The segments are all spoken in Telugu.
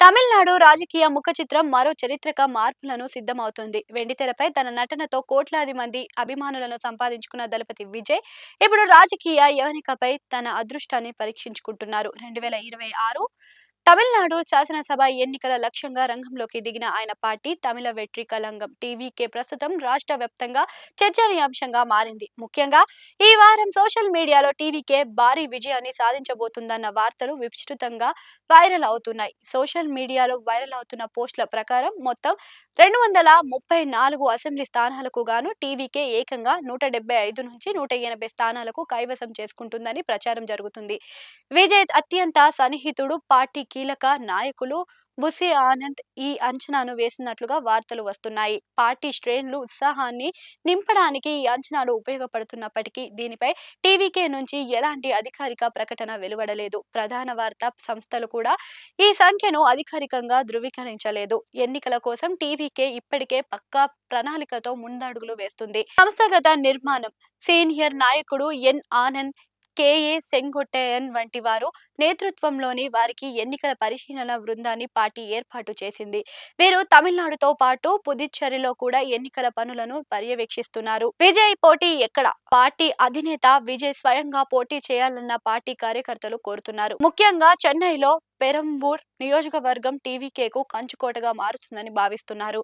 తమిళనాడు రాజకీయ ముఖ చిత్రం మరో చరిత్రక మార్పులను సిద్ధమవుతోంది. వెండితెరపై తన నటనతో కోట్లాది మంది అభిమానులను సంపాదించుకున్న దళపతి విజయ్ ఇప్పుడు రాజకీయ యవనికపై తన అదృష్టాన్ని పరీక్షించుకుంటున్నారు. 2026 తమిళనాడు శాసనసభ ఎన్నికల లక్ష్యంగా రంగంలోకి దిగిన ఆయన పార్టీ తమిళ వెట్రి కళంగం టీవీకే ప్రస్తుతం రాష్ట్ర వ్యాప్తంగా చర్చనీయాంశంగా మారింది. ముఖ్యంగా ఈ వారం సోషల్ మీడియాలో టీవీకే భారీ విజయాన్ని సాధించబోతుందన్న వార్తలు విస్తృతంగా వైరల్ అవుతున్నాయి. సోషల్ మీడియాలో వైరల్ అవుతున్న పోస్టుల ప్రకారం మొత్తం 234 అసెంబ్లీ స్థానాలకు గాను టీవీకే ఏకంగా 175 నుంచి 180 స్థానాలకు కైవసం చేసుకుంటుందని ప్రచారం జరుగుతుంది. విజయ్ అత్యంత సన్నిహితుడు, పార్టీ కీలక నాయకులు బుస్సీ ఆనంద్ ఈ అంచనాను వేసినట్లుగా వార్తలు వస్తున్నాయి. పార్టీ శ్రేణులు ఉత్సాహాన్ని నింపడానికి ఈ అంచనాలు ఉపయోగపడుతున్నప్పటికీ దీనిపై టీవీకే నుంచి ఎలాంటి అధికారిక ప్రకటన వెలువడలేదు. ప్రధాన వార్తా సంస్థలు కూడా ఈ సంఖ్యను అధికారికంగా ధృవీకరించలేదు. ఎన్నికల కోసం టీవీకే ఇప్పటికే పక్కా ప్రణాళికతో ముందడుగులు వేస్తుంది. సంస్థాగత నిర్మాణం సీనియర్ నాయకుడు ఎన్ ఆనంద్, కేఏ సెంగొట్టెయన్ వంటి వారు నేతృత్వంలోని వారికి ఎన్నికల పరిశీలన బృందాన్ని పార్టీ ఏర్పాటు చేసింది. వీరు తమిళనాడుతో పాటు పుదుచ్చేరిలో కూడా ఎన్నికల పనులను పర్యవేక్షిస్తున్నారు. విజయ్ పోటీ ఎక్కడ? పార్టీ అధినేత విజయ్ స్వయంగా పోటీ చేయాలన్న పార్టీ కార్యకర్తలు కోరుతున్నారు. ముఖ్యంగా చెన్నైలో పెరంబూర్ నియోజకవర్గం టీవీకేకు కంచుకోటగా మారుతుందని భావిస్తున్నారు.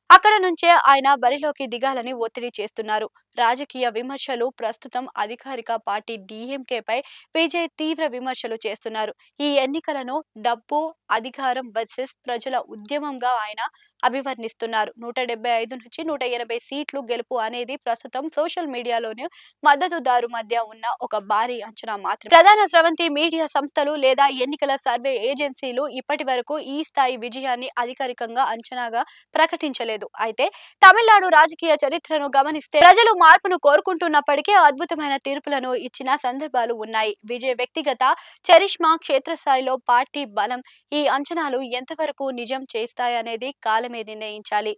అక్కడ నుంచే ఆయన బరిలోకి దిగాలని ఒత్తిడి చేస్తున్నారు. రాజకీయ విమర్శలు ప్రస్తుతం అధికారిక పార్టీ డీఎంకేపై విజయ్ తీవ్ర విమర్శలు చేస్తున్నారు. ఈ ఎన్నికలను డబ్బు, అధికారం వర్సెస్ ప్రజల ఉద్యమంగా ఆయన అభివర్ణిస్తున్నారు. 175 నుంచి 180 సీట్లు గెలుపు అనేది ప్రస్తుతం సోషల్ మీడియాలోని మద్దతుదారు మధ్య ఉన్న ఒక భారీ అంచనా మాత్రమే. ప్రధాన స్రవంతి మీడియా సంస్థలు లేదా ఎన్నికల సర్వే ఏజెన్సీలు ఇప్పటి వరకు ఈ స్థాయి విజయాన్ని అధికారికంగా అంచనాగా ప్రకటించలేదు. అయితే తమిళనాడు రాజకీయ చరిత్రను గమనిస్తే ప్రజలు మార్పును కోరుకుంటున్నప్పటికీ అద్భుతమైన తీర్పులను ఇచ్చిన సందర్భాలు ఉన్నాయి. విజయ్ వ్యక్తిగత చరిష్మా, క్షేత్రస్థాయిలో పార్టీ బలం ఈ అంచనాలు ఎంతవరకు నిజం చేస్తాయనేది కాలమే నిర్ణయించాలి.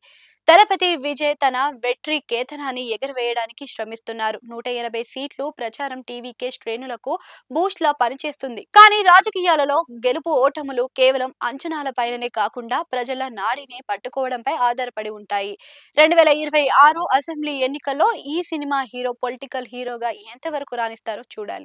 దళపతి విజయ్ తన వెట్రి కేతనాన్ని ఎగరవేయడానికి శ్రమిస్తున్నారు. 180 సీట్లు ప్రచారం టీవీకే శ్రేణులకు బూస్ట్ లా పనిచేస్తుంది. కానీ రాజకీయాలలో గెలుపు ఓటములు కేవలం అంచనాలపైనే కాకుండా ప్రజల నాడిని పట్టుకోవడంపై ఆధారపడి ఉంటాయి. 2026 అసెంబ్లీ ఎన్నికల్లో ఈ సినిమా హీరో పొలిటికల్ హీరోగా ఎంతవరకు రాణిస్తారో చూడాలి.